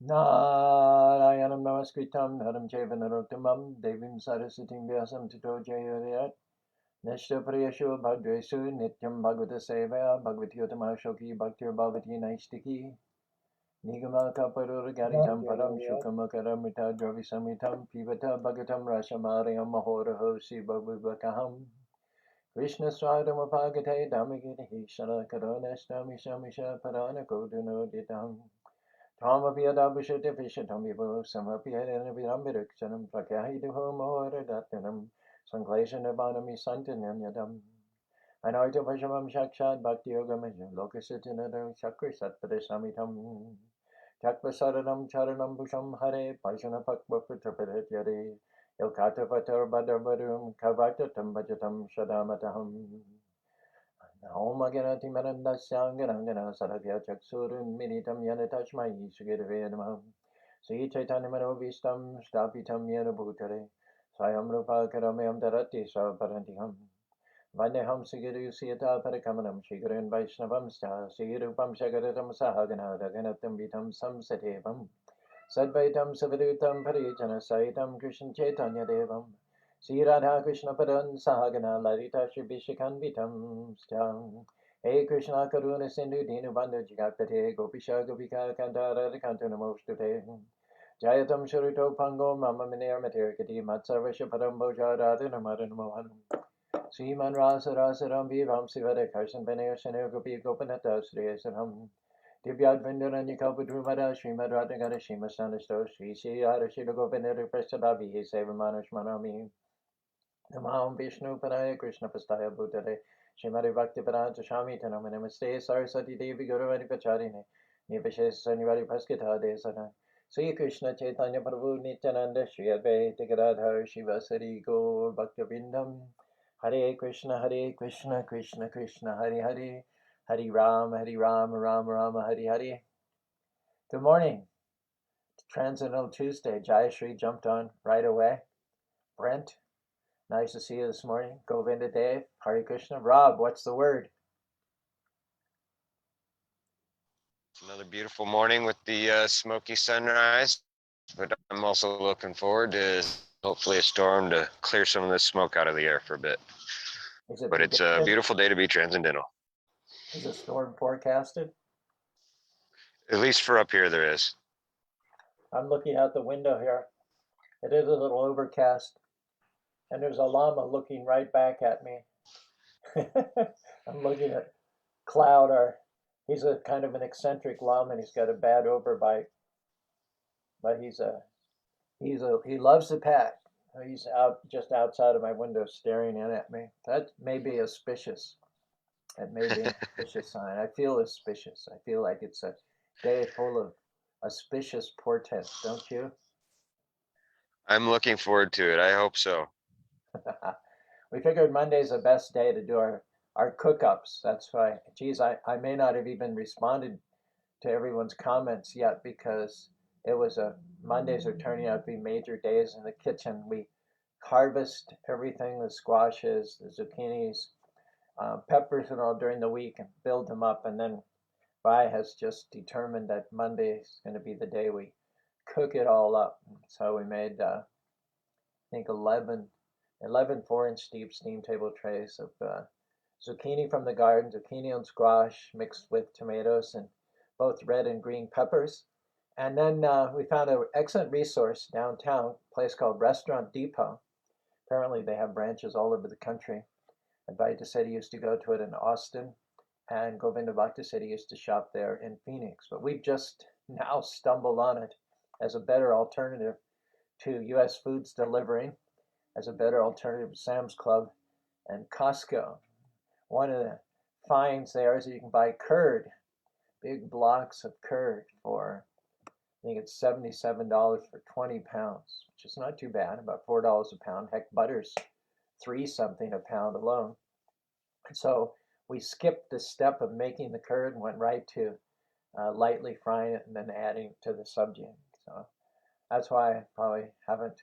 Narayanam namaskritam naram chaiva narottamam devim saraswatim vyasam tato jayariyat nishtapriyashu bhadresu nityam bhagavata sevaya bhagavati uttamashoki bhaktir bhavati naistiki nigamaka paruragaritam param shukhamakaram mita dravisamitam pivata bhagatam rashamarayam mahoraho sivabhuvakaham Krishna swadamapagate damagirihi shalakaronashtami shamisha parana kodunoditam Tamapiyadabhishate vishatambivo samapiyadanavirambiraksanam prakyahiduho mohoradatanam sankleshanabhanami santananyadam anartavashamam shakshad bhakti yogamajam lokasitanadam chakra satpadasamitam chakvasaranam charanam bhusham hare parshana pakva putrapadat yokata patar badarbadum kavatatam bhajatam shadamataham Om Aganati Manandasyanganangana Saravya Chaksurun Minitam Yanatashmai Sugirve Namaha Sri Chaitanya Manovistam Stapitam Yena Bhutare Swayam Rupa Karamayam Darati Saparantiham Vandeham Sigiru Siyata Parakamanam Shigaran Vaishnavam Sta Sigirupam Shagaratam Sahagana Raganatam Vitam Samsatevam Sadvaitam Savadutam Parijana Saitam Krishna Chaitanya Devam Sri Radha Krishna Padan Sahagana Lalita Shri Vishakanvitam Stang Hey Krishna Karuna Sindhu Dinu Bandhu Jagapate Gopisha Gopika Kantara Kanto Namostute Jayatam Sharito Pango Mama Minir Matirkati Matsarvasha Padam Boja Radha Namadan Mohanam Sriman Rasa Rasa Rambi Vamsi Vada Karsan Benaya Shanir Gopi Gopanata Sri Asaram Divyadvindaranya Kalpadruvada Srimad Radhagana Shimasanasto Sri Sri Arashida Govinda Prasadavi Sevamanash Manami Namaham Vishnu Padaya Krishna Pastaya Bhutare Srimati Bhakti Padanta Shami Tanam Namaste Saraswati Devi Guruvani Pacharine Nipashes Sanivari Praskita Desana Sri Krishna Chaitanya Prabhu Nityananda Sri Advaita Gadadhar Shivasari Gaur Bhaktivindam Hare Krishna Krishna Krishna Hare Hare Hari Ram Ram Rama Hari Hari. Good morning. Transcendental Tuesday. Jayashri jumped on right away. Brent, nice to see you this morning. Govinda Dev, Hare Krishna. Rob, what's the word? Another beautiful morning with the smoky sunrise, but I'm also looking forward to hopefully a storm to clear some of this smoke out of the air for a bit. But it's a beautiful day to be transcendental. Is a storm forecasted? At least for up here there is. I'm looking out the window here. It is a little overcast, and there's a llama looking right back at me. I'm looking at Cloud, he's a kind of an eccentric llama, and he's got a bad overbite, but he loves the pack. He's out just outside of my window staring in at me. That may be auspicious. That may be an auspicious sign. I feel auspicious. I feel like it's a day full of auspicious portents, don't you? I'm looking forward to it. I hope so. We figured Monday's the best day to do our cook-ups. That's why, geez, I may not have even responded to everyone's comments yet because it was Mondays are turning out to be major days in the kitchen. We harvest everything, the squashes, the zucchinis, peppers and all during the week and build them up. And then Vi has just determined that Monday is going to be the day we cook it all up. So we made, I think, 11 4-inch deep steam table trays of zucchini from the garden, zucchini and squash mixed with tomatoes and both red and green peppers. And then we found an excellent resource downtown, a place called Restaurant Depot. Apparently they have branches all over the country. Advaita said he used to go to it in Austin, and Govinda Bhakta said he used to shop there in Phoenix. But we've just now stumbled on it as a better alternative to U.S. Foods delivering, as a better alternative to Sam's Club and Costco. One of the finds there is that you can buy curd, big blocks of curd for, I think it's $77 for 20 pounds, which is not too bad, about $4 a pound. Heck, butter's $3 something a pound alone. And so we skipped the step of making the curd and went right to lightly frying it and then adding to the subject. So that's why I probably haven't,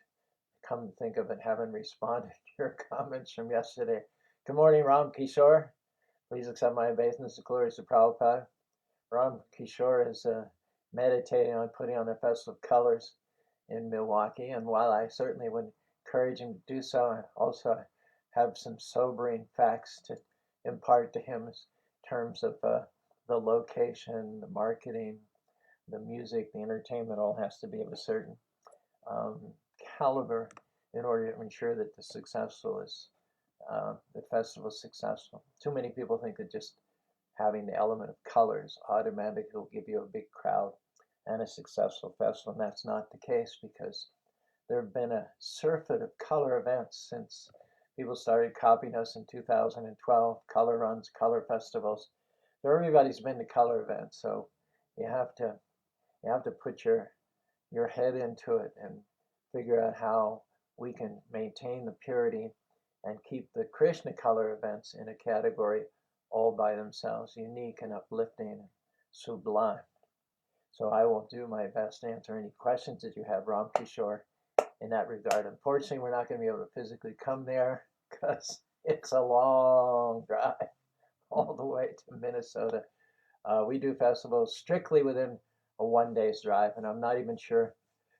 come to think of it, haven't responded to your comments from yesterday. Good morning, Ram Kishore. Please accept my obeisance to glories of Prabhupada. Ram Kishore is meditating on putting on a festival of colors in Milwaukee. And while I certainly would encourage him to do so, I also have some sobering facts to impart to him in terms of the location, the marketing, the music, the entertainment all has to be of a certain caliber in order to ensure that the festival is successful. Too many people think that just having the element of colors automatically will give you a big crowd and a successful festival, and that's not the case because there have been a surfeit of color events since people started copying us in 2012, color runs, color festivals. So everybody's been to color events, so you have to put your head into it and figure out how we can maintain the purity and keep the Krishna color events in a category all by themselves, unique and uplifting and sublime. So I will do my best to answer any questions that you have, Ram Kishore, in that regard. Unfortunately, we're not going to be able to physically come there because it's a long drive all the way to Minnesota. We do festivals strictly within a 1 day's drive, and I'm not even sure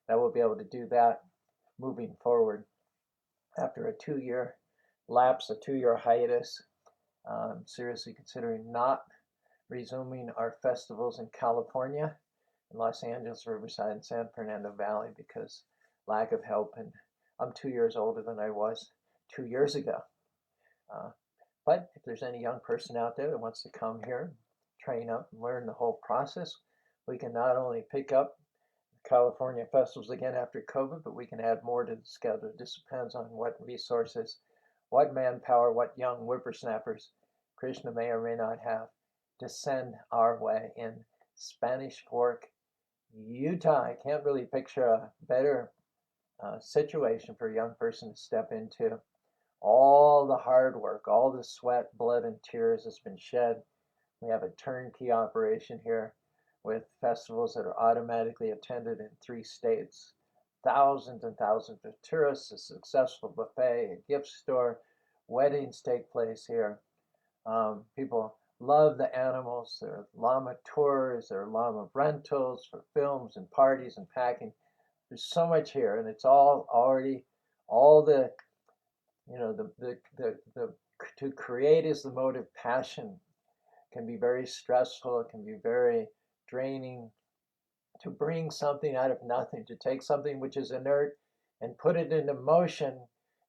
that we'll be able to do that moving forward. After a 2-year lapse, a 2-year hiatus, seriously considering not resuming our festivals in California, in Los Angeles, Riverside, and San Fernando Valley because lack of help. And I'm 2 years older than I was 2 years ago. But if there's any young person out there that wants to come here, train up, and learn the whole process, we can not only pick up California festivals again after COVID, but we can add more to the schedule. It just depends on what resources, what manpower, what young whippersnappers Krishna may or may not have to send our way in Spanish Fork, Utah. I can't really picture a better situation for a young person to step into. All the hard work, all the sweat, blood, and tears has been shed. We have a turnkey operation here with festivals that are automatically attended in 3 states. Thousands and thousands of tourists, a successful buffet, a gift store, weddings take place here. People love the animals. There are llama tours, there are llama rentals for films and parties and packing. There's so much here, and it's all already, all the, to create is the motive passion. It can be very stressful, it can be very draining to bring something out of nothing, to take something which is inert and put it into motion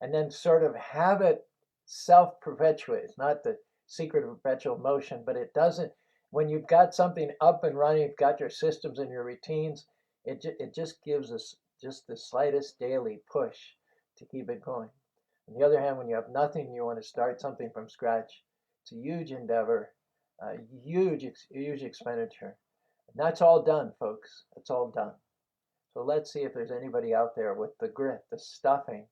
and then sort of have it self-perpetuate. It's not the secret of perpetual motion, but it doesn't, when you've got something up and running, you've got your systems and your routines, it just gives us just the slightest daily push to keep it going. On the other hand, when you have nothing and you want to start something from scratch, it's a huge endeavor, a huge expenditure. And that's all done, folks. That's all done. So let's see if there's anybody out there with the grit, the stuffing.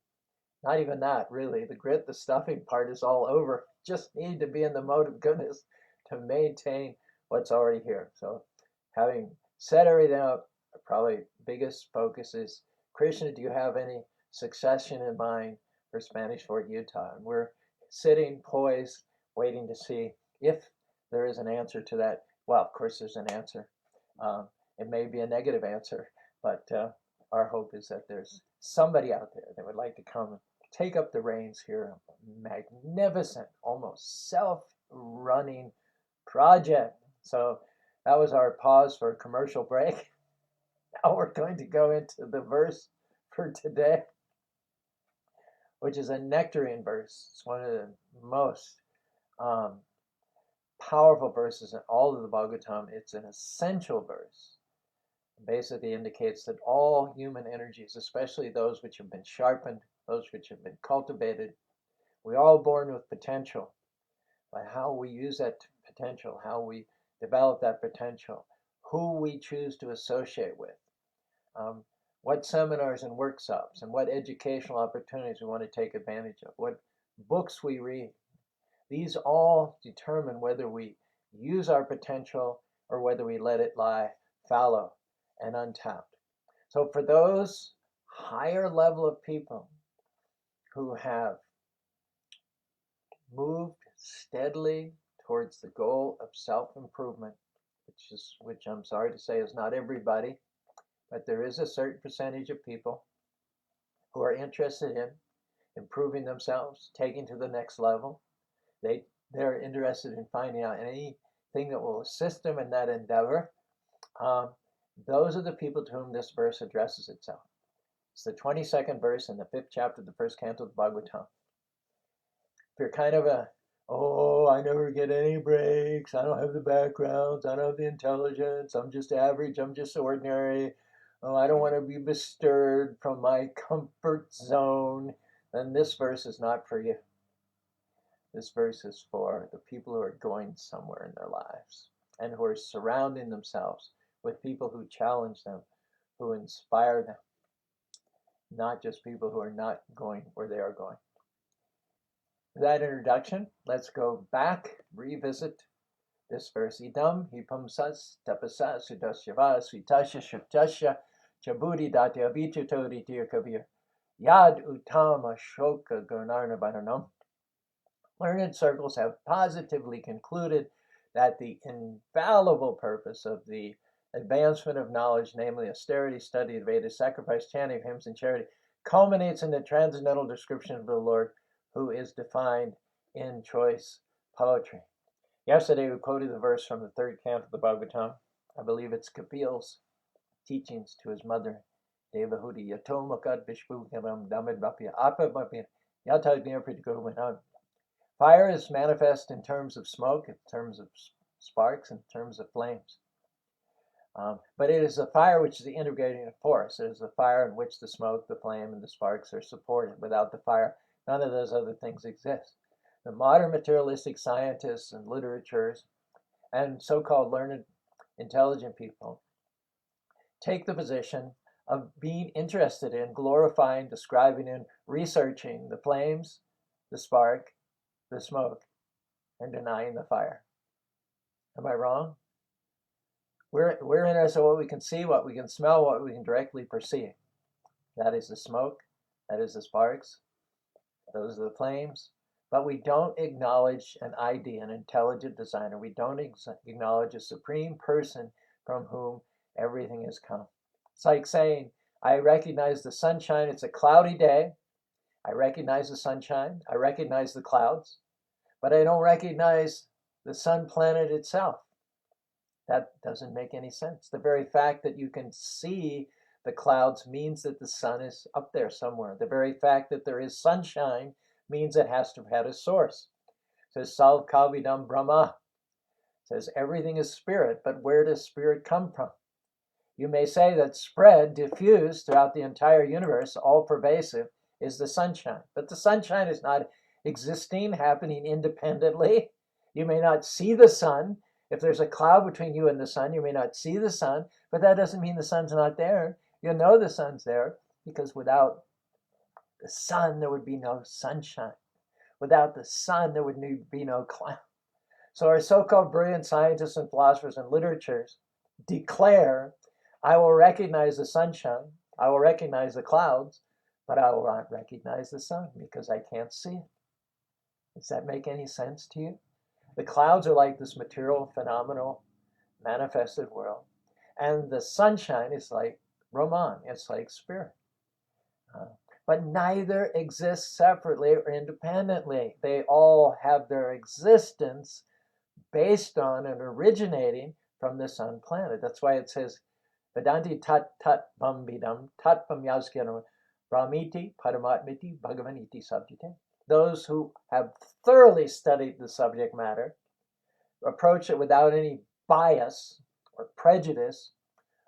Not even that, really. The grit, the stuffing part is all over. Just need to be in the mode of goodness to maintain what's already here. So having set everything up, probably biggest focus is, Krishna, do you have any succession in mind for Spanish Fork, Utah? And we're sitting poised, waiting to see if there is an answer to that. Well, of course there's an answer. It may be a negative answer, but our hope is that there's somebody out there that would like to come and take up the reins here. A magnificent, almost self-running project. So that was our pause for a commercial break. Now we're going to go into the verse for today, which is a nectarine verse. It's one of the most powerful verses in all of the Bhagavatam. It's an essential verse. It basically indicates that all human energies, especially those which have been sharpened, those which have been cultivated, we're all born with potential. But how we use that potential, how we develop that potential, who we choose to associate with, what seminars and workshops and what educational opportunities we want to take advantage of, what books we read. These all determine whether we use our potential or whether we let it lie fallow and untapped. So for those higher level of people who have moved steadily towards the goal of self-improvement, the which I'm sorry to say is not everybody, but there is a certain percentage of people who are interested in improving themselves, taking to the next level. They're interested in finding out anything that will assist them in that endeavor. Those are the people to whom this verse addresses itself. It's the 22nd verse in the 5th chapter of the 1st canto of the Bhagavad Gita. If you're kind of I never get any breaks, I don't have the backgrounds, I don't have the intelligence, I'm just average, I'm just ordinary, I don't want to be bestirred from my comfort zone, then this verse is not for you. This verse is for the people who are going somewhere in their lives and who are surrounding themselves with people who challenge them, who inspire them, not just people who are not going where they are going. With that introduction, let's go back, revisit this verse. Idam hipamsas tapasa sudasyava svitasya shuktasya chabudi datya vichutori tirkavir yad utama shoka gunarna bananam. Learned circles have positively concluded that the infallible purpose of the advancement of knowledge, namely austerity, study of Vedas, sacrifice, chanting of hymns, and charity, culminates in the transcendental description of the Lord, who is defined in choice poetry. Yesterday we quoted the verse from the 3rd canto of the Bhagavad Gita. I believe it's Kapil's teachings to his mother, Devahuti. Yatomakat vishvukaram damid vapya apa vapya yatagnya pritikurumanam. Fire is manifest in terms of smoke, in terms of sparks, in terms of flames. But it is a fire which is the integrating force. It is a fire in which the smoke, the flame, and the sparks are supported. Without the fire, none of those other things exist. The modern materialistic scientists and literatures and so-called learned, intelligent people take the position of being interested in glorifying, describing, and researching the flames, the spark, the smoke, and denying the fire. Am I wrong? We're interested in what we can see, what we can smell, what we can directly perceive. That is the smoke, that is the sparks, those are the flames. But we don't acknowledge an idea, an intelligent designer. We don't acknowledge a supreme person from whom everything has come. It's like saying, I recognize the sunshine. It's a cloudy day. I recognize the sunshine. I recognize the clouds. But I don't recognize the sun planet itself. That doesn't make any sense. The very fact that you can see the clouds means that the sun is up there somewhere. The very fact that there is sunshine means it has to have had a source. It says, Sal Kavidam Brahma. It says, everything is spirit, but where does spirit come from? You may say that spread, diffused throughout the entire universe, all pervasive, is the sunshine. But the sunshine is not existing, happening independently. You may not see the sun. If there's a cloud between you and the sun, you may not see the sun, but that doesn't mean the sun's not there. You know the sun's there because without the sun, there would be no sunshine. Without the sun, there would be no cloud. So our so-called brilliant scientists and philosophers and literatures declare, I will recognize the sunshine, I will recognize the clouds, but I will not recognize the sun because I can't see it. Does that make any sense to you? The clouds are like this material, phenomenal, manifested world. And the sunshine is like Brahman, it's like spirit. But neither exists separately or independently. They all have their existence based on and originating from the sun planet. That's why it says, Vedanti tat tat bambidam tat pamyaskyanam brahmiti paramatmiti bhagavaniti subjite. Those who have thoroughly studied the subject matter approach it without any bias or prejudice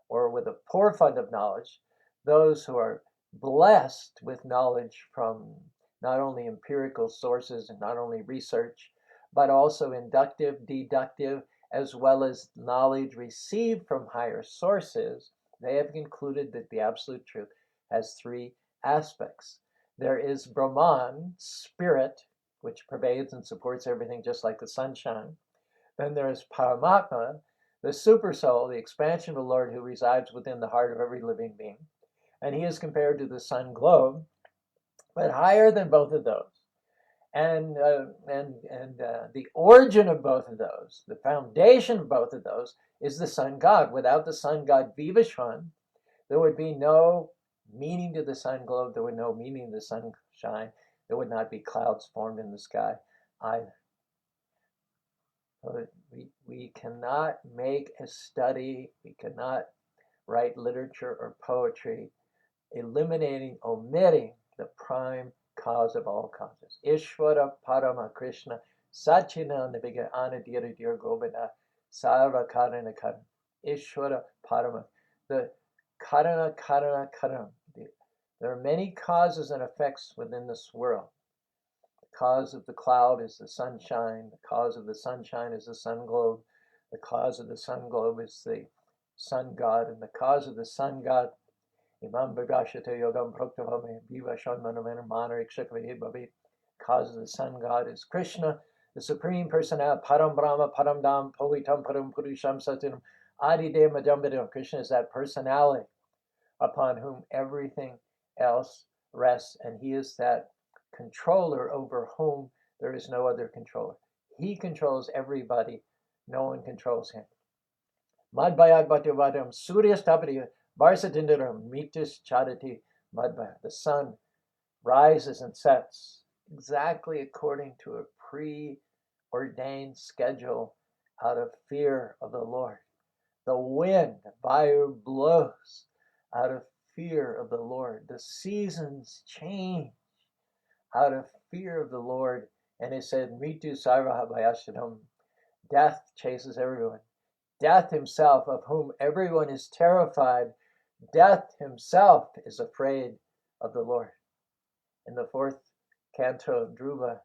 or with a poor fund of knowledge. Those who are blessed with knowledge from not only empirical sources and not only research, but also inductive, deductive, as well as knowledge received from higher sources, they have concluded that the absolute truth has three aspects. There is Brahman, spirit, which pervades and supports everything just like the sunshine. Then there is Paramatma, the super soul, the expansion of the Lord who resides within the heart of every living being. And he is compared to the sun globe, but higher than both of those. And the origin of both of those, the foundation of both of those, is the sun god. Without the sun god Vivaswan, there would be no meaning to the sun globe. There would be no meaning to the sunshine. There would not be clouds formed in the sky either. We cannot make a study, we cannot write literature or poetry omitting the prime cause of all causes. Ishvara Parama Krishna Satchinanda Viga Anadira Dir Govinda Sarva Karana Karan. Ishvara Parama. The Karana Karana Karan. There are many causes and effects within this world. The cause of the cloud is the sunshine. The cause of the sunshine is the sun globe. The cause of the sun globe is the sun god. And the cause of the sun god, Imam Bhagashate Yogam Proktavame Vivashan Manavan Manarik Shakvahi Bhavi. Cause of the sun god is Krishna, the Supreme Personality, Param Brahma, Param Dham, Povitam Param Purusham Satinam, Adide Madambidam. Krishna is that personality upon whom everything else rests, and he is that controller over whom there is no other controller. He controls everybody, no one controls him. Madbhayat Bhatyavadam Suryastapati Varsatindaram Mitis Chadati Madbhaya. The sun rises and sets exactly according to a preordained schedule out of fear of the Lord. The wind, Vayu, blows out of fear of the Lord. The seasons change out of fear of the Lord. And it said, Mritu Sarvaha Bhayashadam. Death chases everyone. Death himself, of whom everyone is terrified, death himself is afraid of the Lord. In the fourth canto of Dhruva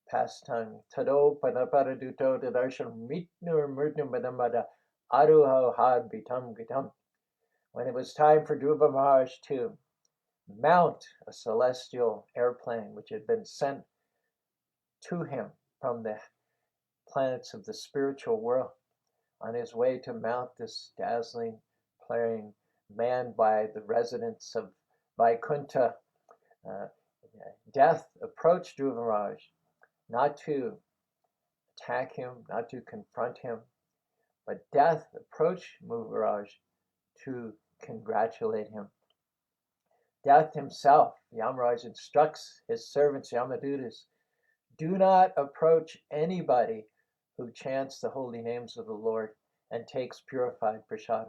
pastime, Tado Panaparaduto Dadarsham Mitnur Murtnum Badamada Aruho Had Bitam Gitam. When it was time for Dhruva Maharaj to mount a celestial airplane which had been sent to him from the planets of the spiritual world, on his way to mount this dazzling plane manned by the residents of Vaikuntha, death approached Dhruva Maharaj, not to attack him, not to confront him, but death approached Dhruva Maharaj to congratulate him. Death himself, Yamaraj instructs his servants, Yamadutas, do not approach anybody who chants the holy names of the Lord and takes purified prasad.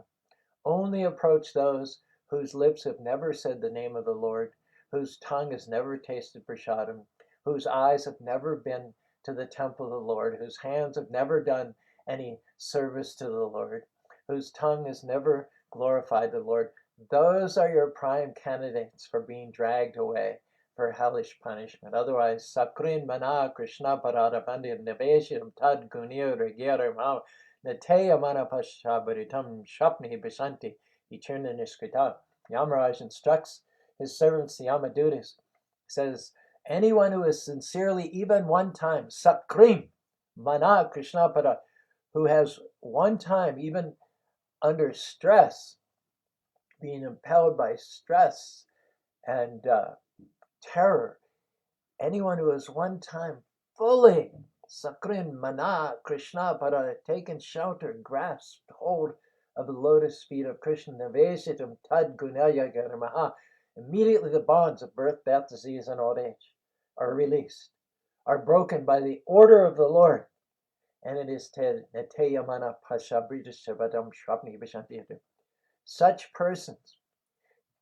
Only approach those whose lips have never said the name of the Lord, whose tongue has never tasted prasadam, whose eyes have never been to the temple of the Lord, whose hands have never done any service to the Lord, whose tongue has never glorified the Lord. Those are your prime candidates for being dragged away for hellish punishment. Otherwise, Sakrin Mana Krishna Parada Pandit Nivesham Tad Gunir Regiram Nateya Mana Pashabaritam Shapni Bisanti Eterna Niskrita. Yamaraj instructs his servants, the Yamadutas, says, anyone who is sincerely, even one time, Sakrin Mana Krishna Parada, who has one time, even under stress, being impelled by stress and terror, anyone who has one time fully Sakrin Mana Krishna Para taken shelter, grasped hold of the lotus feet of Krishna, Navesitam Tad Gunaya Garamaha, immediately the bonds of birth, death, disease, and old age are released, are broken by the order of the Lord. And it is Neteyamana Pashabridashabadam Shrapni Vishantiyatam. Such persons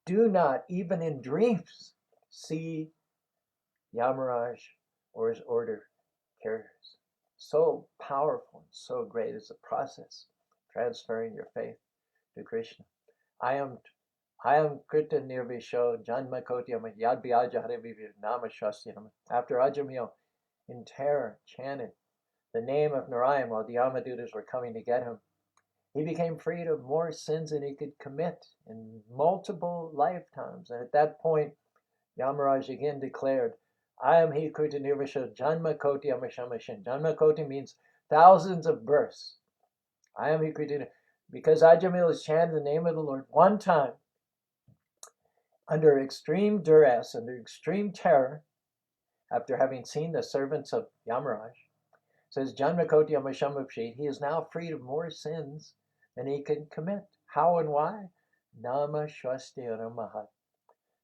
do not, even in dreams, see Yamaraj or his order carriers. So powerful and so great is the process transferring your faith to Krishna. I am Krita Nirvisho Janmakotyam Yadbhyajahariviv Nama Shastyanam. After Ajamil, in terror, chanted the name of Narayan while the Yamadutas were coming to get him, he became freed of more sins than he could commit in multiple lifetimes. And at that point, Yamaraj again declared, I am he Krita Nirvisha Janma Koti Amashamashin. Janma Koti means thousands of births. I am he Krita. Because Ajamil has chanted the name of the Lord one time, under extreme duress, under extreme terror, after having seen the servants of Yamaraj, says, Janmakoti Amashamapshit, he is now freed of more sins than he can commit. How and why? Nama Shwastira Mahat,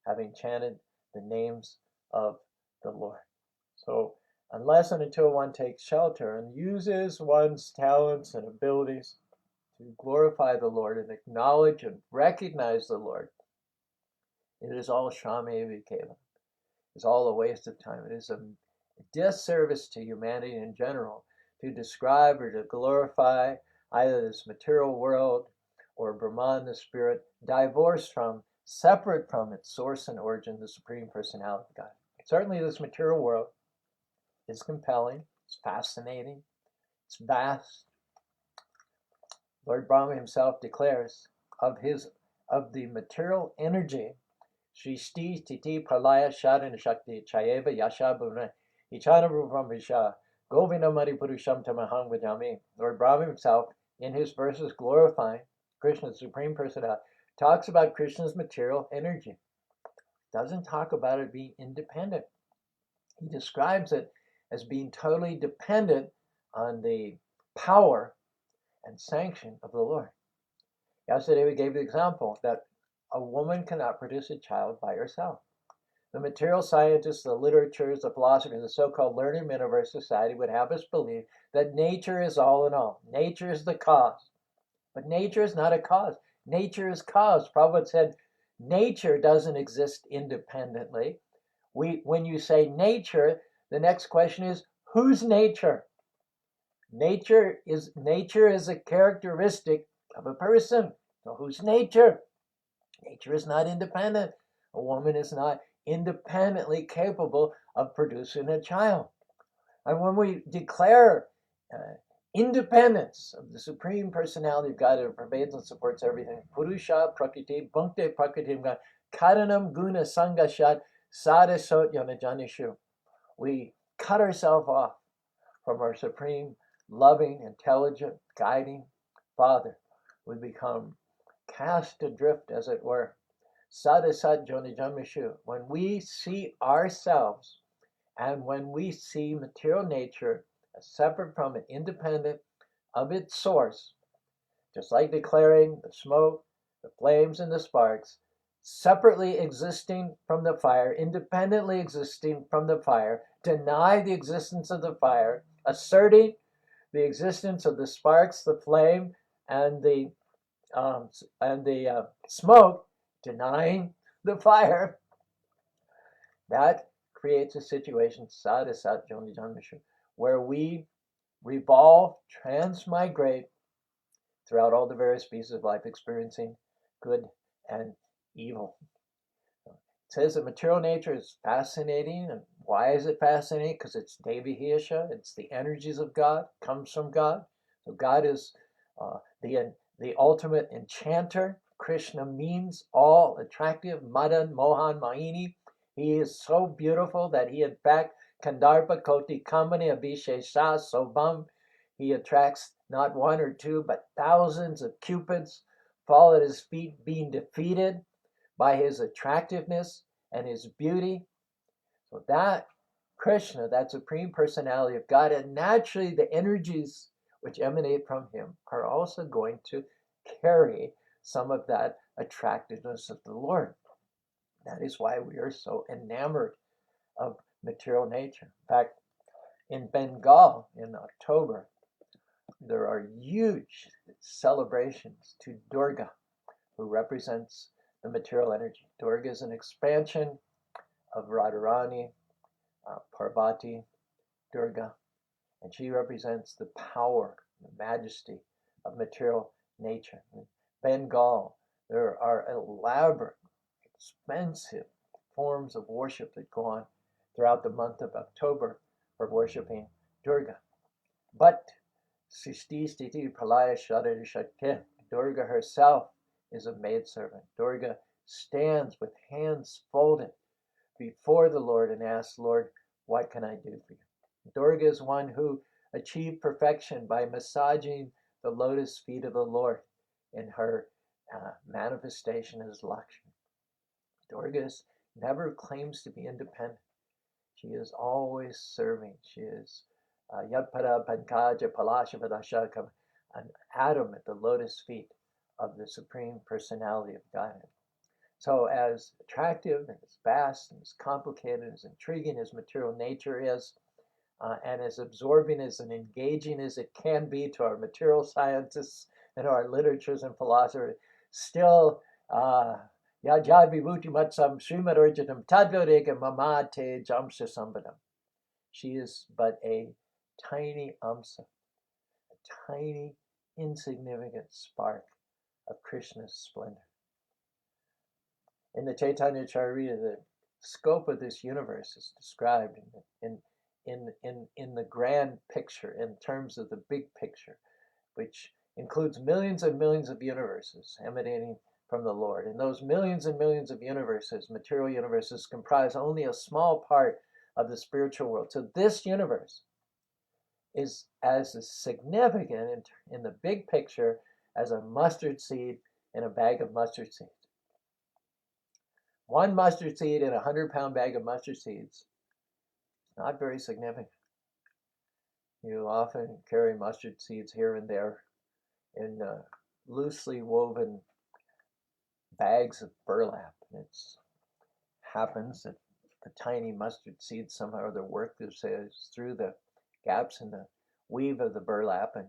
having chanted the names of the Lord. So, unless and until one takes shelter and uses one's talents and abilities to glorify the Lord and acknowledge and recognize the Lord, it is all Shramevi Keva. It's all a waste of time. It is a disservice to humanity in general to describe or to glorify either this material world or Brahman, the spirit, divorced from, separate from its source and origin, the Supreme Personality of God. Certainly this material world is compelling, it's fascinating, it's vast. Lord Brahma himself declares of the material energy, Shristi Titi Pralaya Shadana Shakti Chayeva Yasha Bhuna Ichana Rupam Visha Govina Mari Purusham Tamahang Vajami. Lord Brahma himself, in his verses glorifying Krishna, the Supreme Personality, talks about Krishna's material energy. Doesn't talk about it being independent. He describes it as being totally dependent on the power and sanction of the Lord. Yesterday we gave the example that a woman cannot produce a child by herself. The material scientists, the literatures, the philosophers, the so-called learned men of our society would have us believe that nature is all in all. Nature is the cause. But nature is not a cause. Nature is cause. Prabhupada said, nature doesn't exist independently. When you say nature, the next question is, whose nature? Nature is a characteristic of a person. So whose nature? Nature is not independent. A woman is not independently capable of producing a child. And when we declare independence of the Supreme Personality of God that pervades and supports everything, Purusha Prakriti Bhunkte Prakriti Karanam Guna Sangashat Sadasot Yanajanishu. We cut ourselves off from our supreme, loving, intelligent, guiding Father. We become cast adrift, as it were. Sadasat Jonijamishu. When we see ourselves and when we see material nature as separate from it, independent of its source, just like declaring the smoke, the flames, and the sparks, separately existing from the fire, independently existing from the fire, deny the existence of the fire, asserting the existence of the sparks, the flame, and the smoke, denying the fire, that creates a situation, sadasat jonijanmishu, where we revolve, transmigrate throughout all the various species of life, experiencing good and evil. It says that material nature is fascinating. And why is it fascinating? Because it's Devihesha, it's the energies of God, comes from God. So God is the ultimate enchanter. Krishna means all attractive, Madan, Mohan, Mahini. He is so beautiful that he, in fact, Kandarpa Koti Kamani Abhishesha Sobam, he attracts not one or two, but thousands of cupids fall at his feet, being defeated by his attractiveness and his beauty. So that Krishna, that Supreme Personality of God, and naturally the energies which emanate from him are also going to carry some of that attractiveness of the Lord. That is why we are so enamored of material nature. In fact, in Bengal in October, there are huge celebrations to Durga, who represents the material energy. Durga is an expansion of Radharani, Parvati, Durga, and she represents the power, the majesty of material nature. In Bengal, there are elaborate, expensive forms of worship that go on throughout the month of October for worshiping Durga. But Sisti Stiti Pralaya Shadari Shakti, Durga herself is a maidservant. Durga stands with hands folded before the Lord and asks, Lord, what can I do for you? Durga is one who achieved perfection by massaging the lotus feet of the Lord in her manifestation as Lakshmi. Durga never claims to be independent. She is always serving. She is Yadpada Pankaja Palashavadashaka, an atom at the lotus feet of the Supreme Personality of Godhead. So as attractive and as vast and as complicated and as intriguing as material nature is, and as absorbing as and engaging as it can be to our material scientists and our literatures and philosophers, still Yajad Vibhuti Matsam Srimarorjitam Tadvarega Mamate Jamsa Sambadam. She is but a tiny amsa, a tiny insignificant spark of Krishna's splendor. In the Chaitanya Charita, the scope of this universe is described in the grand picture, in terms of the big picture, which includes millions and millions of universes emanating from the Lord. And those millions and millions of universes, material universes, comprise only a small part of the spiritual world. So this universe is as significant in the big picture as a mustard seed in a bag of mustard seeds. One mustard seed in a 100-pound bag of mustard seeds, not very significant. You often carry mustard seeds here and there in loosely woven bags of burlap. It happens that the tiny mustard seeds somehow or other work themselves through the gaps in the weave of the burlap and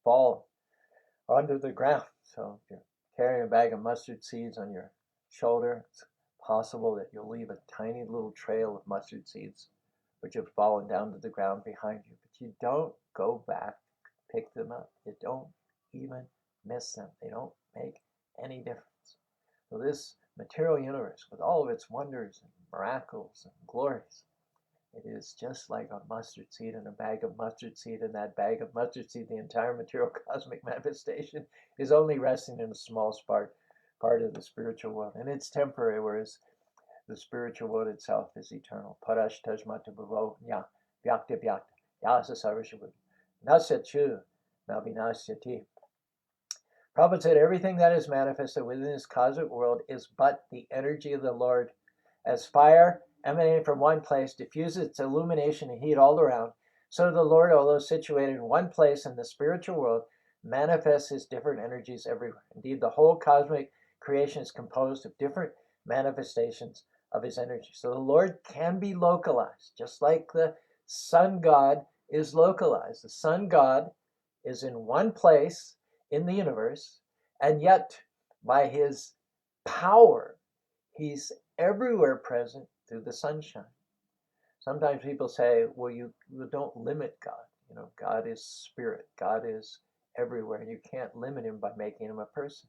fall onto the ground. So if you're carrying a bag of mustard seeds on your shoulder, it's possible that you'll leave a tiny little trail of mustard seeds which have fallen down to the ground behind you. But you don't go back, pick them up. You don't even miss them. They don't make any difference. So this material universe, with all of its wonders and miracles and glories, it is just like a mustard seed in a bag of mustard seed. In that bag of mustard seed, the entire material cosmic manifestation is only resting in a small part of the spiritual world. And it's temporary, whereas the spiritual world itself is eternal. Parash tajmata bhavo nya vyakta vyakta yasa sarvashabhu nasyachu nabinasyati. Prabhupada said everything that is manifested within this cosmic world is but the energy of the Lord. As fire emanating from one place diffuses its illumination and heat all around, so the Lord, although situated in one place in the spiritual world, manifests his different energies everywhere. Indeed, the whole cosmic creation is composed of different manifestations of his energy. So the Lord can be localized, just like the sun god is localized. The sun god is in one place in the universe, and yet by his power, he's everywhere present through the sunshine. Sometimes people say, well, you don't limit God. God is spirit. God is everywhere. You can't limit him by making him a person.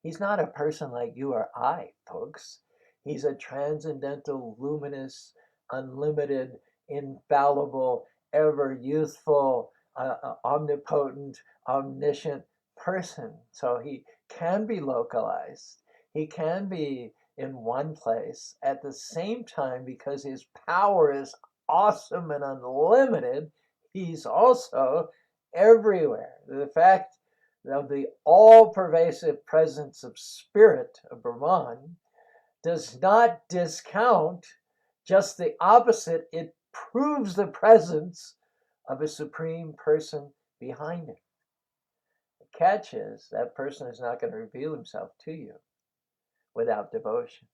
He's not a person like you or I, folks. He's a transcendental, luminous, unlimited, infallible, ever youthful, omnipotent, omniscient person. So he can be localized. He can be in one place at the same time, because his power is awesome and unlimited. He's also everywhere. The fact of the all-pervasive presence of spirit, of Brahman, does not discount, just the opposite. It proves the presence of a supreme person behind it. The catch is that person is not going to reveal himself to you without devotion.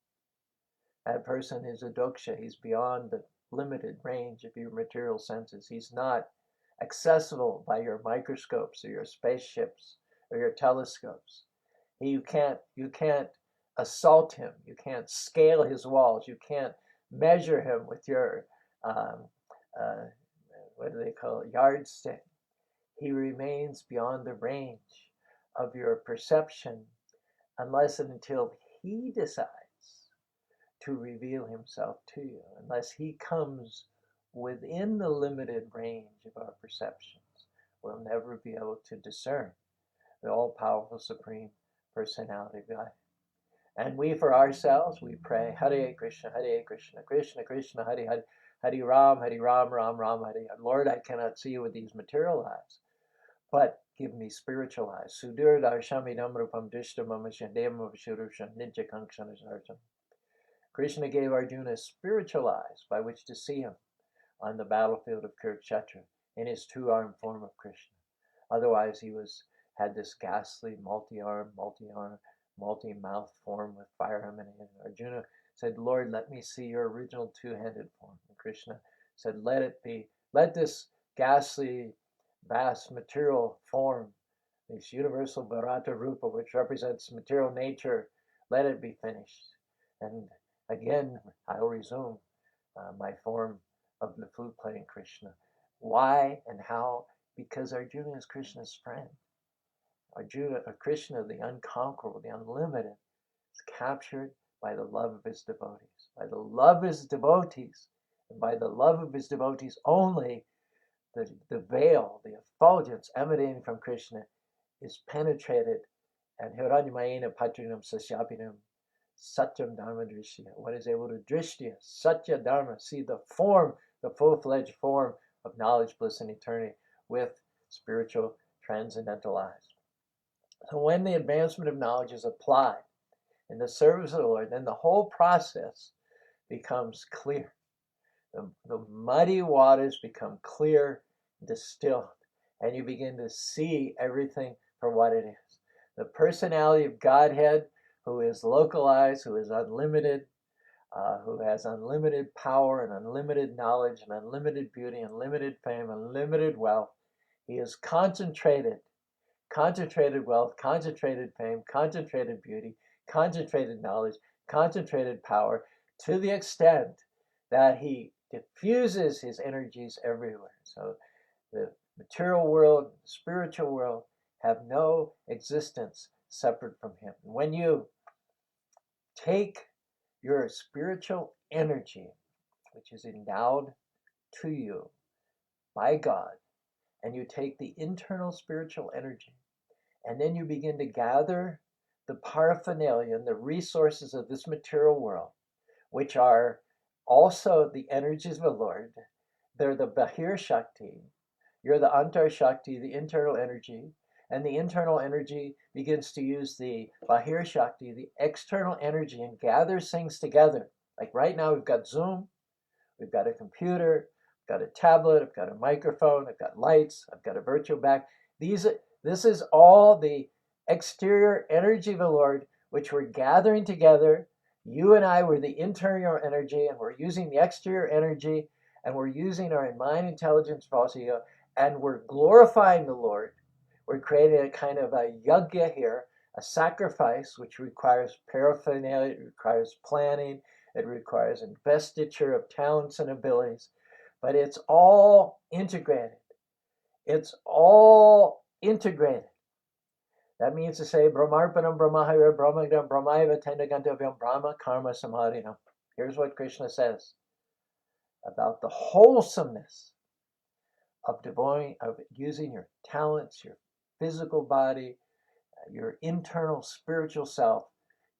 That person is a doksha. He's beyond the limited range of your material senses. He's not accessible by your microscopes or your spaceships or your telescopes. You can't assault him. You can't scale his walls. You can't measure him with your what do they call it, yardstick. He remains beyond the range of your perception unless and until he decides to reveal himself to you, unless he comes within the limited range of our perceptions. We'll never be able to discern the all-powerful Supreme Personality of God. And we, for ourselves, we pray, Hare Krishna, Krishna Krishna, Hare Hare, Hare Ram, Ram Ram, Hare Hare. Lord, I cannot see you with these material eyes, but give me spiritual eyes. Sudur darshami namrupam dishtamam shandam shurusham ninja kankshana sartam. Krishna gave Arjuna spiritual eyes by which to see him on the battlefield of Kurukshetra in his two-armed form of Krishna. Otherwise, he had this ghastly multi-armed, multi-mouth form with fire emanating. Arjuna said, Lord, let me see your original two-handed form. And Krishna said, let it be. Let this ghastly, vast material form, this universal Bharata Rupa, which represents material nature, let it be finished. And again, I'll resume my form of the flute playing Krishna. Why and how? Because Arjuna is Krishna's friend. Krishna, the unconquerable, the unlimited, is captured by the love of his devotees. By the love of his devotees, and by the love of his devotees only, the veil, the effulgence emanating from Krishna is penetrated, and Hiranyamayena Patrinam Sasyapinam Satyam Dharma Drishya. One is able to Drishya, Satya Dharma, see the form, the full-fledged form of knowledge, bliss, and eternity with spiritual transcendental eyes. So when the advancement of knowledge is applied in the service of the Lord, then the whole process becomes clear. The muddy waters become clear, distilled, and you begin to see everything for what it is. The personality of Godhead, who is localized, who is unlimited, who has unlimited power and unlimited knowledge and unlimited beauty, unlimited fame, unlimited wealth. He is concentrated wealth, concentrated fame, concentrated beauty, concentrated knowledge, concentrated power, to the extent that he diffuses his energies everywhere. So the material world, the spiritual world have no existence separate from him. When you take your spiritual energy, which is endowed to you by God, and you take the internal spiritual energy, and then you begin to gather the paraphernalia and the resources of this material world, which are also the energies of the Lord. They're the Bahir Shakti. You're the Antar Shakti, the internal energy. And the internal energy begins to use the Bahir Shakti, the external energy, and gathers things together. Like right now, we've got Zoom, we've got a computer, I've got a tablet, I've got a microphone, I've got lights, I've got a virtual back. This is all the exterior energy of the Lord, which we're gathering together. You and I were the interior energy, and we're using the exterior energy, and we're using our mind, intelligence, falsity, and we're glorifying the Lord. We're creating a kind of a yajna here, a sacrifice, which requires paraphernalia, it requires planning, it requires investiture of talents and abilities, but it's all integrated. It's all integrated. That means to say, Brahmarpanam Brahmahaya Brahmagam Brahmaiva Tendagantavyam Brahma Karma Samadhinam. Here's what Krishna says about the wholesomeness of using your talents, your physical body, your internal spiritual self,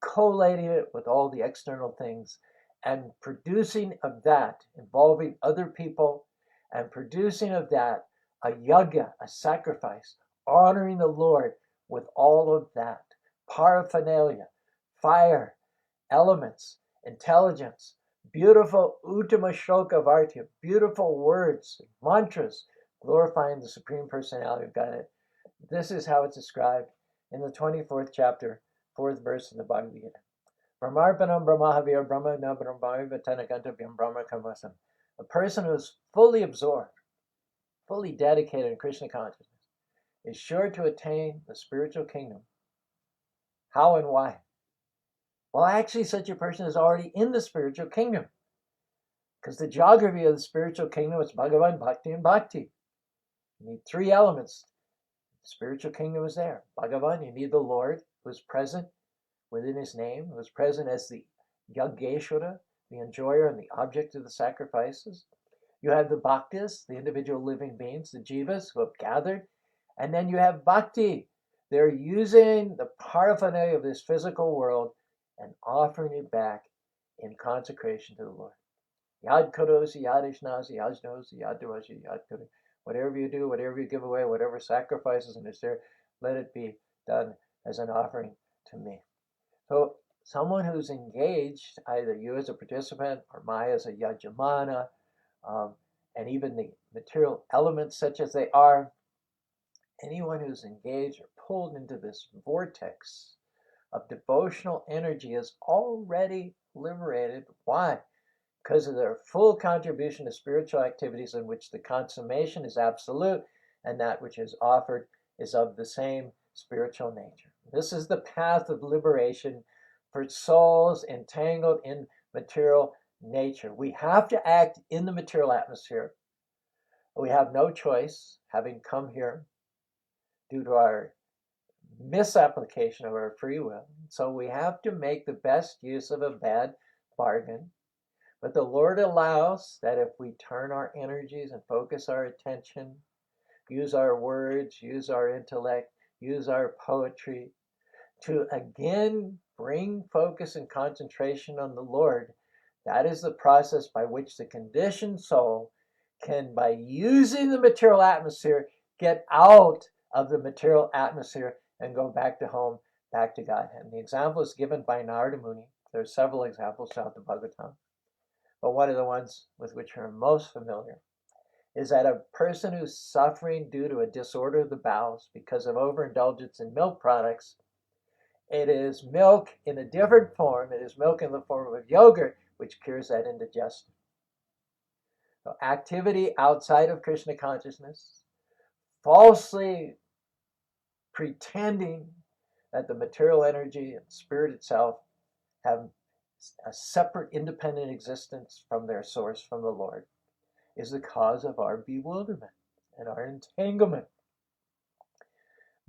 collating it with all the external things, and producing of that, involving other people, and producing of that a yajna, a sacrifice, honoring the Lord with all of that paraphernalia, fire, elements, intelligence, beautiful Uttama Shloka Vartya, beautiful words, mantras, glorifying the Supreme Personality of Godhead. This is how it's described in the 24th chapter, 4th verse of the Bhagavad Gita. Brahmarpanam Brahmahavir Brahmagna Brahmaiva Tenagantavyam Brahma Kamasam. A person who is fully absorbed, fully dedicated in Krishna consciousness, is sure to attain the spiritual kingdom. How and why? Well, actually, such a person is already in the spiritual kingdom, because the geography of the spiritual kingdom is Bhagavan, Bhakti, and Bhakti. You need three elements. The spiritual kingdom is there. Bhagavan, you need the Lord, who is present within his name, who is present as the Yageshwara, the enjoyer and the object of the sacrifices. You have the Bhaktas, the individual living beings, the Jivas, who have gathered. And then you have Bhakti. They're using the paraphernalia of this physical world and offering it back in consecration to the Lord. Yad karosi, yad ishnasi, yad jnosi, yad devasi, yad kari. Whatever you do, whatever you give away, whatever sacrifices and is there, let it be done as an offering to me. So someone who's engaged, either you as a participant or Maya as a yajamana, and even the material elements such as they are, anyone who's engaged or pulled into this vortex of devotional energy is already liberated. Why? Because of their full contribution to spiritual activities in which the consummation is absolute and that which is offered is of the same spiritual nature. This is the path of liberation for souls entangled in material nature. We have to act in the material atmosphere. We have no choice, having come here due to our misapplication of our free will. So we have to make the best use of a bad bargain. But the Lord allows that if we turn our energies and focus our attention, use our words, use our intellect, use our poetry, to again bring focus and concentration on the Lord, that is the process by which the conditioned soul can, by using the material atmosphere, get out of the material atmosphere and go back to home, back to God. And the example is given by Narada Muni. There are several examples throughout the Bhagavad Gita, but one of the ones with which we're most familiar is that a person who's suffering due to a disorder of the bowels because of overindulgence in milk products, it is milk in a different form. It is milk in the form of yogurt, which cures that indigestion. So activity outside of Krishna consciousness, falsely pretending that the material energy and spirit itself have a separate independent existence from their source, from the Lord, is the cause of our bewilderment and our entanglement.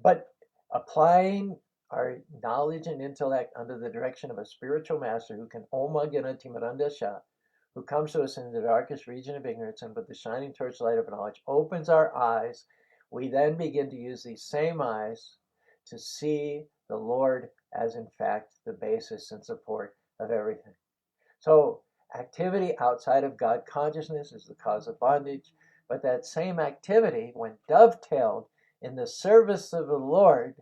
But applying our knowledge and intellect under the direction of a spiritual master who can Omagana Timarandasha, who comes to us in the darkest region of ignorance and with the shining torchlight of knowledge, opens our eyes, we then begin to use these same eyes to see the Lord as in fact the basis and support of everything. So activity outside of God consciousness is the cause of bondage, but that same activity, when dovetailed in the service of the Lord,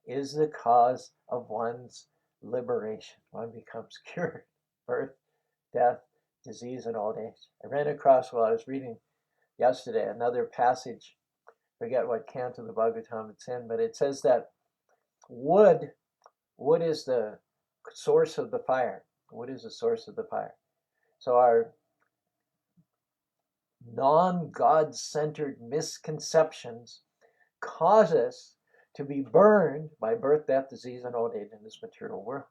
is the cause of one's liberation. One becomes cured, birth, death, disease, and old age. I ran across, while I was reading yesterday, another passage, forget what canto the Bhagavad Gita it's in, but it says that wood is the source of the fire. Wood is the source of the fire. So our non-God-centered misconceptions cause us to be burned by birth, death, disease, and old age in this material world.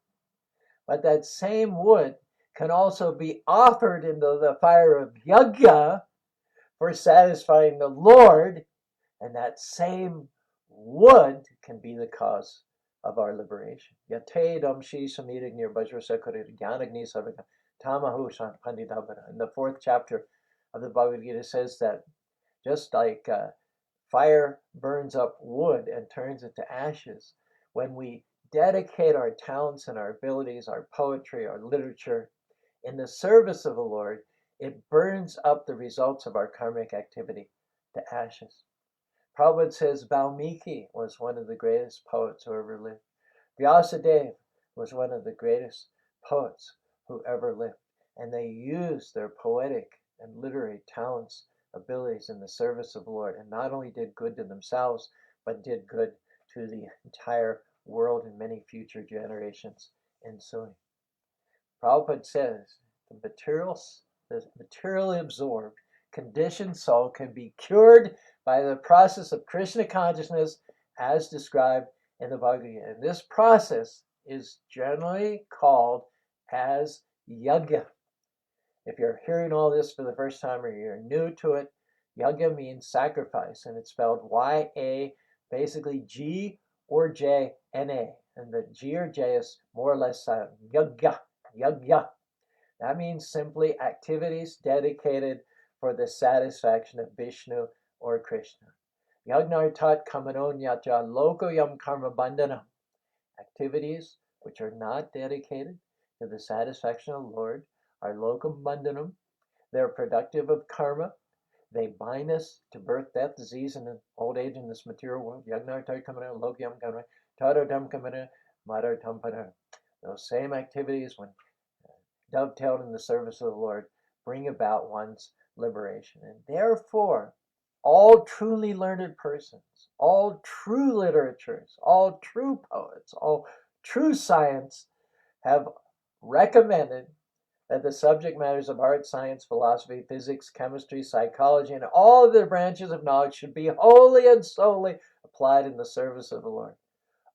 But that same wood can also be offered into the fire of yajna for satisfying the Lord, and that same wood can be the cause of our liberation. Yate damshi samirigni bajrasakari gyanagni savika tamahu pandidabara. In the 4th chapter of the Bhagavad Gita says that just like fire burns up wood and turns it to ashes, when we dedicate our talents and our abilities, our poetry, our literature, in the service of the Lord, it burns up the results of our karmic activity to ashes. Prabhupada says Valmiki was one of the greatest poets who ever lived. Vyasadeva was one of the greatest poets who ever lived. And they used their poetic and literary talents, abilities in the service of the Lord, and not only did good to themselves, but did good to the entire world and many future generations ensuing. Prabhupada says the materially absorbed, conditioned soul can be cured by the process of Krishna consciousness as described in the Bhagavad Gita. And this process is generally called as yajna. If you're hearing all this for the first time or you're new to it, yajna means sacrifice, and it's spelled Y-A, basically G or J, N-A. And the G or J is more or less silent. Yajna, yajna. That means simply activities dedicated for the satisfaction of Vishnu or Krishna. Yagnartat kamanonyatya lokoyam karma bandhanam. Activities which are not dedicated to the satisfaction of the Lord are lokam bandhanam. They're productive of karma. They bind us to birth, death, disease, and old age in this material world. Yagnartat kamana lokoyam karma tadadam kamana madartam padam. Those same activities, when dovetailed in the service of the Lord, bring about one's liberation. And therefore, all truly learned persons, all true literatures, all true poets, all true science have recommended that the subject matters of art, science, philosophy, physics, chemistry, psychology, and all of the branches of knowledge should be wholly and solely applied in the service of the Lord.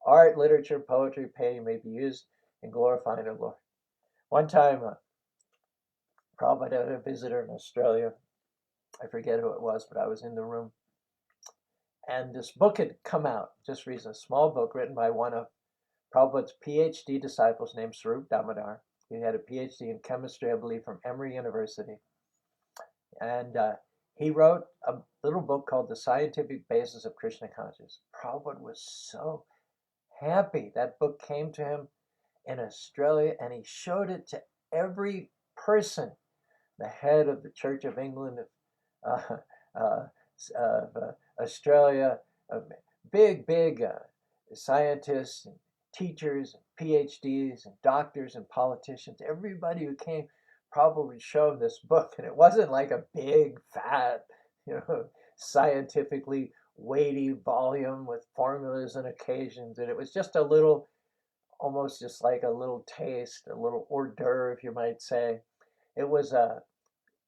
Art, literature, poetry, painting may be used in glorifying the Lord. One time, Prabhupada had a visitor in Australia. I forget who it was, but I was in the room. And this book had come out just recently, a small book written by one of Prabhupada's PhD disciples named Swarup Damodar. He had a PhD in chemistry, I believe, from Emory University. And he wrote a little book called The Scientific Basis of Krishna Consciousness. Prabhupada was so happy. That book came to him in Australia, and he showed it to every person. The head of the Church of England, of Australia, big scientists and teachers and PhDs and doctors and politicians, everybody who came probably showed this book. And it wasn't like a big, fat, scientifically weighty volume with formulas and occasions. And it was just a little, almost just like a little taste, a little hors d'oeuvre, you might say. It was a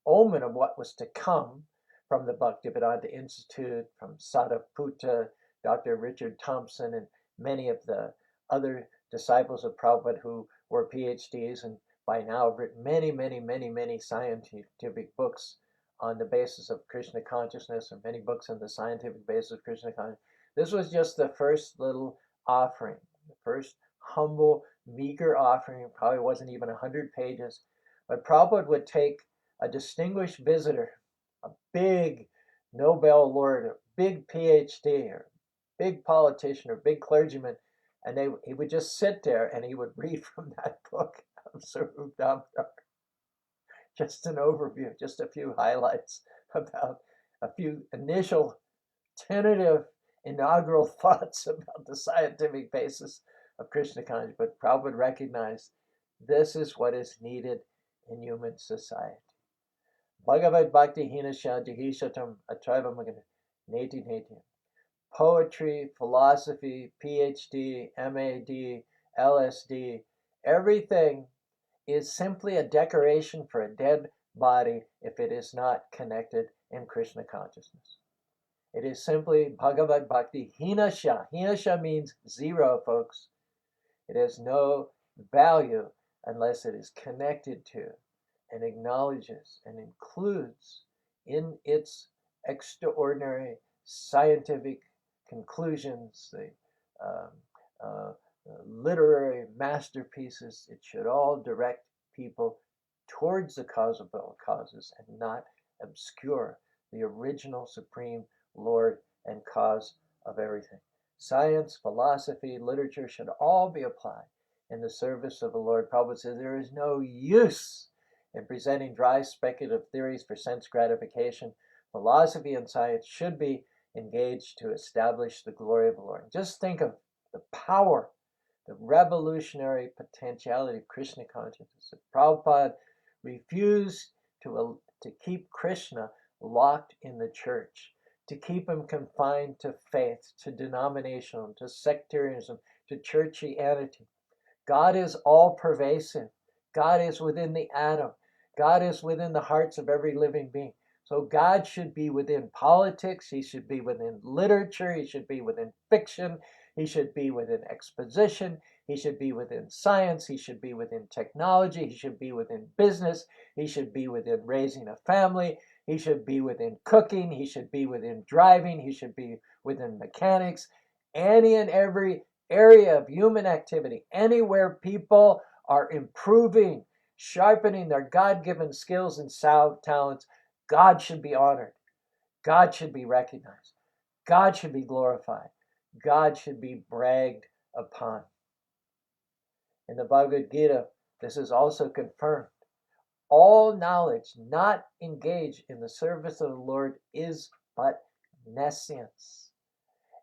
omen of what was to come from the Bhaktivedanta Institute, from Sadaputta, Dr. Richard Thompson, and many of the other disciples of Prabhupada who were PhDs and by now have written many scientific books on the basis of Krishna consciousness, and many books on the scientific basis of Krishna consciousness. This was just the first little offering, the first humble, meager offering. It probably wasn't even 100 pages. But Prabhupada would take a distinguished visitor, a big Nobel laureate, a big PhD, or big politician, or big clergyman, and he would just sit there and he would read from that book of Swarup Damodar. Just an overview, just a few highlights about a few initial, tentative, inaugural thoughts about the scientific basis of Krishna consciousness. But Prabhupada recognized this is what is needed in human society. Bhagavad Bhakti Hinasha Jihishatam Atrivamagana Neti Neti. Poetry, philosophy, PhD, MAD, LSD, everything is simply a decoration for a dead body if it is not connected in Krishna consciousness. It is simply Bhagavad Bhakti Hinasha. Hinasha means zero, folks. It has no value unless it is connected to and acknowledges and includes in its extraordinary scientific conclusions, the literary masterpieces. It should all direct people towards the causal causes and not obscure the original supreme Lord and cause of everything. Science, philosophy, literature should all be applied in the service of the Lord. Prabhupada says there is no use in presenting dry speculative theories for sense gratification. Philosophy and science should be engaged to establish the glory of the Lord. Just think of the power, the revolutionary potentiality of Krishna consciousness. If Prabhupada refused to keep Krishna locked in the church, to keep him confined to faith, to denominationalism, to sectarianism, to churchianity. God is all pervasive. God is within the atom. God is within the hearts of every living being. So God should be within politics. He should be within literature. He should be within fiction. He should be within exposition. He should be within science. He should be within technology. He should be within business. He should be within raising a family. He should be within cooking. He should be within driving. He should be within mechanics. Any and every area of human activity, anywhere people are improving, sharpening their God-given skills and talents, God should be honored. God should be recognized. God should be glorified. God should be bragged upon. In the Bhagavad Gita, this is also confirmed. All knowledge not engaged in the service of the Lord is but nescience.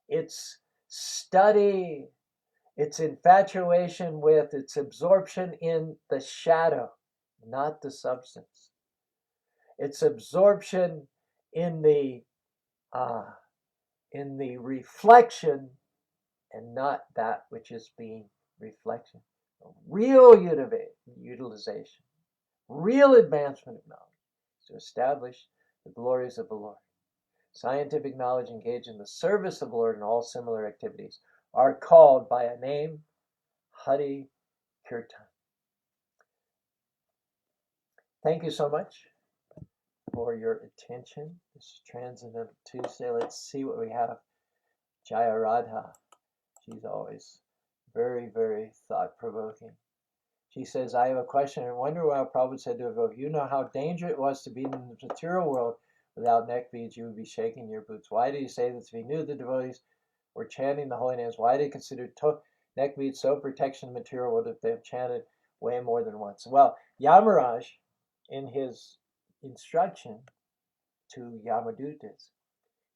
It's study, It's infatuation with, it's absorption in the shadow, not the substance. It's absorption in the uh, reflection and not that which is being reflection. Real utilization, real advancement of knowledge is to establish the glories of the Lord. Scientific knowledge engaged in the service of the Lord and all similar activities are called by a name, Hari Kirtan. Thank you so much for your attention. This is Transcendental Tuesday. Let's see what we have. Jaya Radha. She's always very, very thought-provoking. She says, I have a question. I wonder why Prabhupada said to her, if you know how dangerous it was to be in the material world without neck beads, you would be shaking your boots. Why did he say this? If he knew the devotees were chanting the holy names, why did he consider neck beads so protection of material world if they have chanted way more than once? Well, Yamaraj, in his instruction to Yamadutas,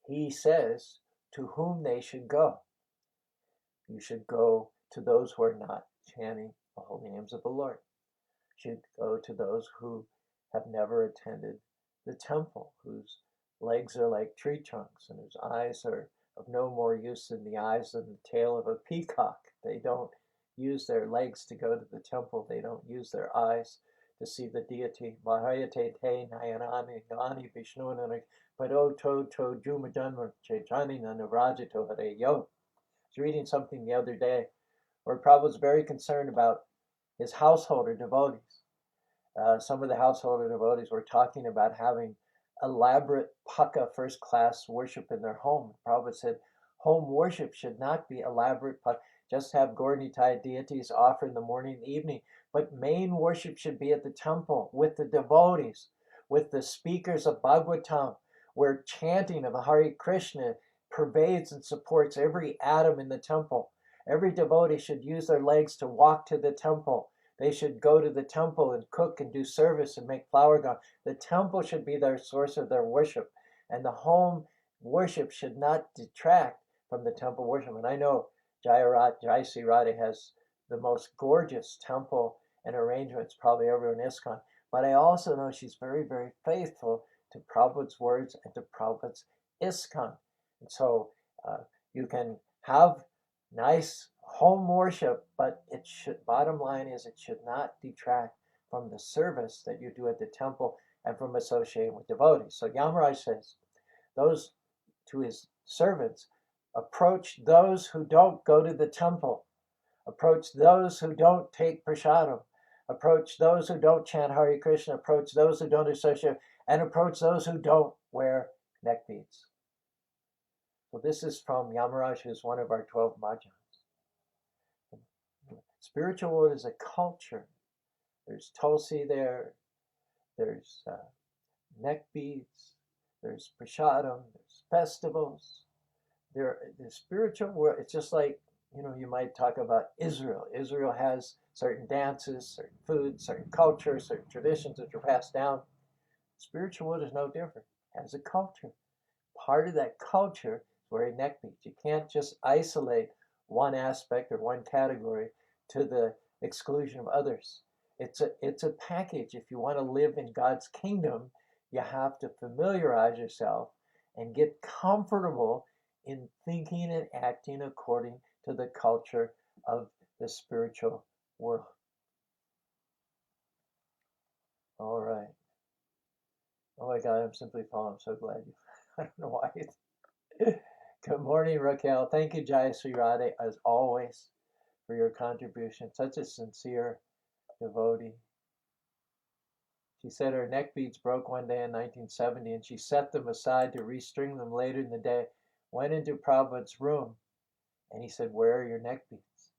he says to whom they should go. You should go to those who are not chanting the holy names of the Lord. You should go to those who have never attended the temple, whose legs are like tree trunks and whose eyes are of no more use than the eyes and the tail of a peacock. They don't use their legs to go to the temple. They don't use their eyes to see the deity. Mahayate te nayanani gani vishnunana pado to jumajanma chechani nanavrajato hare yo. I was reading something the other day where Prabhupada was very concerned about his householder devotees. Some of the householder devotees were talking about having elaborate paka first-class worship in their home. Prabhupada said, home worship should not be elaborate paka. Just have Gaura-Nitai deities offer in the morning and evening. But main worship should be at the temple with the devotees, with the speakers of Bhagavatam, where chanting of Hare Krishna pervades and supports every atom in the temple. Every devotee should use their legs to walk to the temple. They should go to the temple and cook and do service and make flower gowns. The temple should be their source of their worship. And the home worship should not detract from the temple worship. And I know Jai Sri Radha has the most gorgeous temple and arrangements probably ever in ISKCON. But I also know she's very, very faithful to Prabhupada's words and to Prabhupada's ISKCON. And so you can have nice home worship, but it should, bottom line is, it should not detract from the service that you do at the temple and from associating with devotees. So Yamaraj says, those to his servants, approach those who don't go to the temple, approach those who don't take prasadam, approach those who don't chant Hare Krishna, approach those who don't associate, and approach those who don't wear neck beads. So this is from Yamaraj, who's one of our 12 Mahajans. Spiritual world is a culture. There's Tulsi there, there's neck beads, there's prasadam, there's festivals. The spiritual world, it's just like, you might talk about Israel. Israel has certain dances, certain foods, certain cultures, certain traditions that are passed down. Spiritual world is no different. It has a culture. Part of that culture is wearing neck beads. You can't just isolate one aspect or one category to the exclusion of others. It's a package. If you want to live in God's kingdom, you have to familiarize yourself and get comfortable in thinking and acting according to the culture of the spiritual world. All right. Oh my God, I'm simply falling. I'm so glad you. I don't know why. Good morning, Raquel. Thank you, Jaya Sri Radha, as always, for your contribution. Such a sincere devotee. She said her neck beads broke one day in 1970, and she set them aside to restring them later in the day. Went into Prabhupada's room, and he said, "Where are your neck beads?"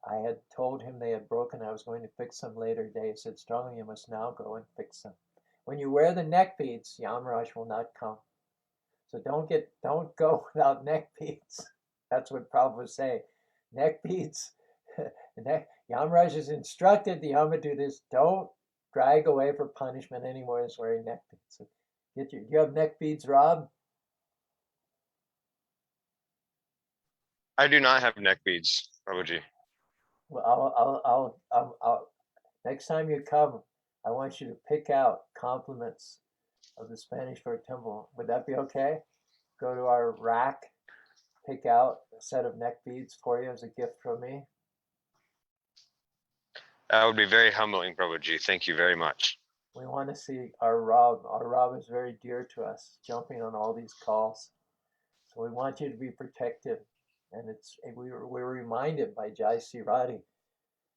I had told him they had broken. I was going to fix them later today. He said, "Strongly, you must now go and fix them." When you wear the neck beads, Yamaraj will not come. So don't go without neck beads. That's what Prabhupada was saying. Neck beads. Yamaraj is instructed the Yamadutas, don't drag away for punishment anymore as wearing neck beads. So do you have neck beads, Rob? I do not have neck beads, Prabhuji. Well, next time you come, I want you to pick out compliments of the Spanish Fort Temple. Would that be okay? Go to our rack, pick out a set of neck beads for you as a gift from me. That would be very humbling, Prabhuji. Thank you very much. We want to see our Rob. Our Rob is very dear to us, jumping on all these calls. So we want you to be protected. And we're reminded by Jai Sirati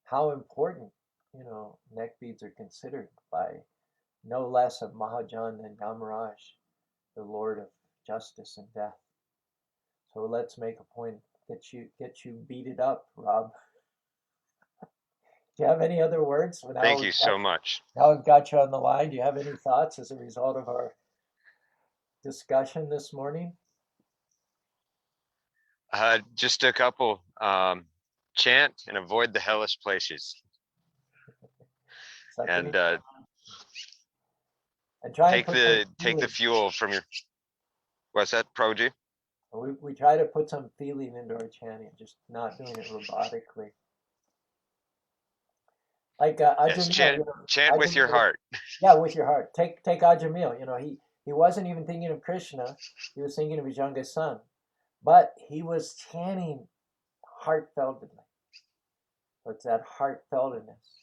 how important, neck beads are considered by no less of Mahajan than Yamaraj, the Lord of justice and death. So let's make a point, get you beaded up, Rob. Do you have any other words? Thank you so much. Now I've got you on the line. Do you have any thoughts as a result of our discussion this morning? Just a couple. Chant and avoid the hellish places. And try take the fuel from your. What's that, Prabhuji? We try to put some feeling into our chanting, just not doing it robotically. Like yes, chant with your heart. Yeah, with your heart. Take Ajamil. He wasn't even thinking of Krishna. He was thinking of his youngest son, but he was chanting heartfeltly. It's that heartfeltedness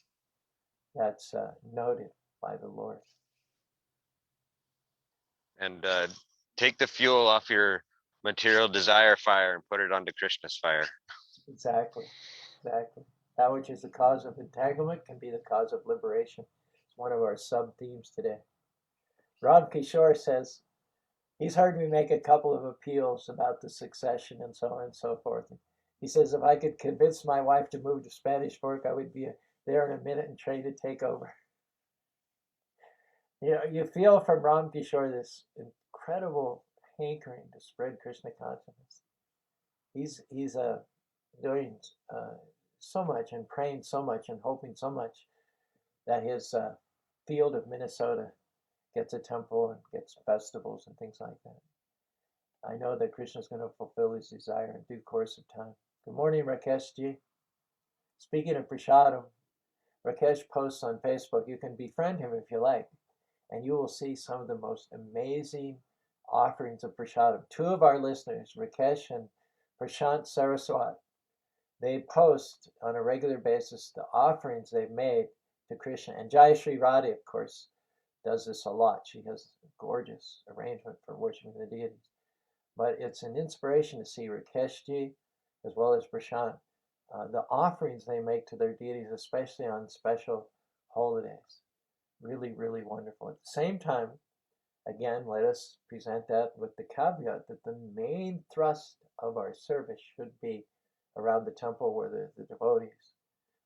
that's noted by the Lord. And take the fuel off your material desire fire and put it onto Krishna's fire. Exactly. That which is the cause of entanglement can be the cause of liberation. It's one of our sub-themes today. Ram Kishore says, he's heard me make a couple of appeals about the succession and so on and so forth. He says, if I could convince my wife to move to Spanish Fork, I would be there in a minute and train to take over. You feel from Ram Kishore this incredible hankering to spread Krishna consciousness. He's doing so much and praying so much and hoping so much that his field of Minnesota gets a temple and gets festivals and things like that. I know that Krishna is going to fulfill his desire in due course of time. Good morning, Rakesh ji. Speaking of prasadam, Rakesh posts on Facebook. You can befriend him if you like, and you will see some of the most amazing offerings of prasadam. Two of our listeners, Rakesh and Prashant Saraswat, they post on a regular basis the offerings they've made to Krishna. And Jayashree Radha, of course, does this a lot. She has a gorgeous arrangement for worshiping the deities. But it's an inspiration to see Rakeshji as well as Prashant, the offerings they make to their deities, especially on special holidays. Really, really wonderful. At the same time, again, let us present that with the caveat that the main thrust of our service should be around the temple where the devotees,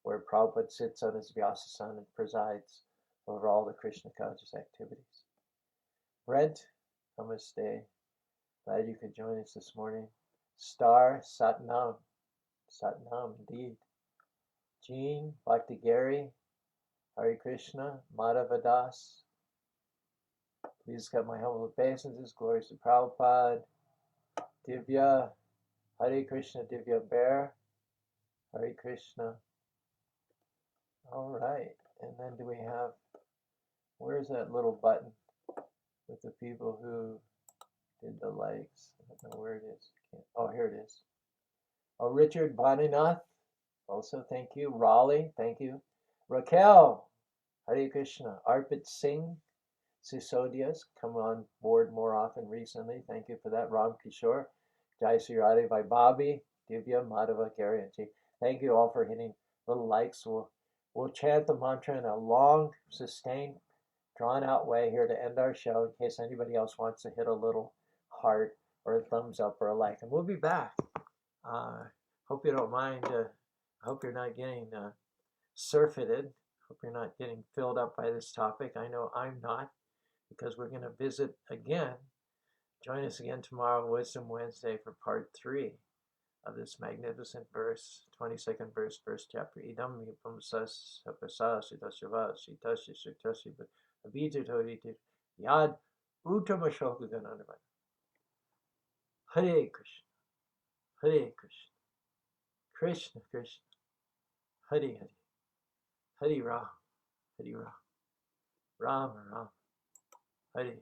where Prabhupada sits on his Vyasasana and presides over all the Krishna conscious activities. Brent, namaste. Glad you could join us this morning. Star, Satnam. Satnam, indeed. Jean, Bhakti Gary, Hare Krishna, Madhavadas. Please accept my humble obeisances. Glories to Prabhupada. Divya, Hare Krishna, Divya Bear. Hare Krishna. All right. And then do we have, where's that little button with the people who did the likes? I don't know where it is. Oh, here it is. Oh, Richard Boninath, also thank you. Raleigh, thank you. Raquel, Hare Krishna. Arpit Singh, Sisodias, come on board more often recently. Thank you for that. Ram Kishore, Jai Sri Radhe by Bobby, Divya, Madhava, Gary, and G. Thank you all for hitting little likes. We'll chant the mantra in a long, sustained, drawn out way here to end our show in case anybody else wants to hit a little heart or a thumbs up or a like. And we'll be back. Hope you don't mind. I hope you're not getting surfeited. Hope you're not getting filled up by this topic. I know I'm not, because we're going to visit again. Join us again tomorrow, Wisdom Wednesday, for part 3 of this magnificent verse, 22nd verse, first chapter. Idam yupam sas sapasasi tasava sitasi sutasi abhijatorit yad uttamashoka gananavan. Hare Krishna, Hare Krishna, Krishna Krishna, Hari Hari, Hari Ram, Hari Ram, Ram Ram, Hari